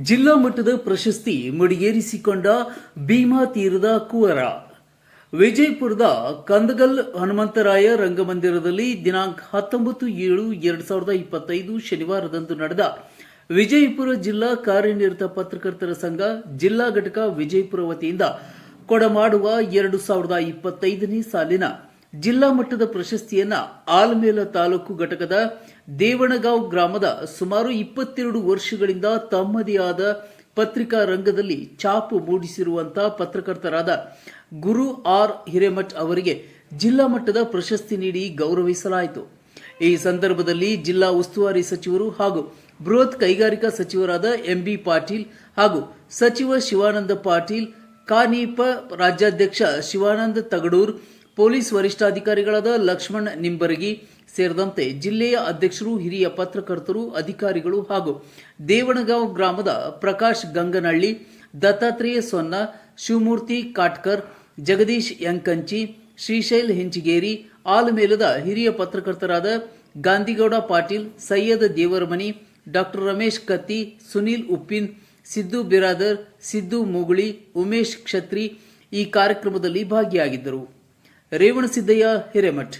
ಜಿಲ್ಲಾ ಮಟ್ಟದ ಪ್ರಶಸ್ತಿ ಮುಡಿಗೇರಿಸಿಕೊಂಡ ಭೀಮಾ ತೀರದ ಕುವರ. ವಿಜಯಪುರದ ಕಂದಗಲ್ ಹನುಮಂತರಾಯ ರಂಗಮಂದಿರದಲ್ಲಿ ದಿನಾಂಕ 19/7/2025 ಶನಿವಾರದಂದು ನಡೆದ ವಿಜಯಪುರ ಜಿಲ್ಲಾ ಕಾರ್ಯನಿರತ ಪತ್ರಕರ್ತರ ಸಂಘ ಜಿಲ್ಲಾ ಘಟಕ ವಿಜಯಪುರ ವತಿಯಿಂದ ಕೊಡಮಾಡುವ 2025ನೇ ಸಾಲಿನ ಜಿಲ್ಲಾ ಮಟ್ಟದ ಪ್ರಶಸ್ತಿಯನ್ನ ಆಲಮೇಲ ತಾಲೂಕು ಘಟಕದ ದೇವಣಗಾಂವ್ ಗ್ರಾಮದ ಸುಮಾರು 22 ವರ್ಷಗಳಿಂದ ತಮ್ಮದೇ ಆದ ಪತ್ರಿಕಾ ರಂಗದಲ್ಲಿ ಛಾಪು ಮೂಡಿಸಿರುವಂತಹ ಪತ್ರಕರ್ತರಾದ ಗುರು ಆರ್ ಹಿರೇಮಠ್ ಅವರಿಗೆ ಜಿಲ್ಲಾ ಮಟ್ಟದ ಪ್ರಶಸ್ತಿ ನೀಡಿ ಗೌರವಿಸಲಾಯಿತು. ಈ ಸಂದರ್ಭದಲ್ಲಿ ಜಿಲ್ಲಾ ಉಸ್ತುವಾರಿ ಸಚಿವರು ಹಾಗೂ ಬೃಹತ್ ಕೈಗಾರಿಕಾ ಸಚಿವರಾದ ಎಂಬಿ ಪಾಟೀಲ್ ಹಾಗೂ ಸಚಿವ ಶಿವಾನಂದ ಪಾಟೀಲ್, ಕಾನೀಪ ರಾಜ್ಯಾಧ್ಯಕ್ಷ ಶಿವಾನಂದ ತಗಡೂರ್, ಪೊಲೀಸ್ ವರಿಷ್ಠಾಧಿಕಾರಿಗಳಾದ ಲಕ್ಷ್ಮಣ್ ನಿಂಬರಗಿ ಸೇರಿದಂತೆ ಜಿಲ್ಲೆಯ ಅಧ್ಯಕ್ಷರು, ಹಿರಿಯ ಪತ್ರಕರ್ತರು, ಅಧಿಕಾರಿಗಳು ಹಾಗೂ ದೇವಣಗಾಂವ್ ಗ್ರಾಮದ ಪ್ರಕಾಶ್ ಗಂಗನಹಳ್ಳಿ, ದತ್ತಾತ್ರೇಯ ಸೊನ್ನ, ಶಿವಮೂರ್ತಿ ಕಾಟ್ಕರ್, ಜಗದೀಶ್ ಯಂಕಂಚಿ, ಶ್ರೀಶೈಲ್ ಹೆಂಚಿಗೇರಿ, ಆಲಮೇಲದ ಹಿರಿಯ ಪತ್ರಕರ್ತರಾದ ಗಾಂಧಿಗೌಡ ಪಾಟೀಲ್, ಸೈಯದ್ ದೇವರಮನಿ, ಡಾಕ್ಟರ್ ರಮೇಶ್ ಕತ್ತಿ, ಸುನೀಲ್ ಉಪ್ಪಿನ್, ಸಿದ್ದು ಬಿರಾದರ್, ಸಿದ್ದು ಮುಗುಳಿ, ಉಮೇಶ್ ಕ್ಷತ್ರಿ ಈ ಕಾರ್ಯಕ್ರಮದಲ್ಲಿ ಭಾಗಿಯಾಗಿದ್ದರು. ರೇವಣಸಿದ್ದಯ್ಯ ಹಿರೇಮಠ್.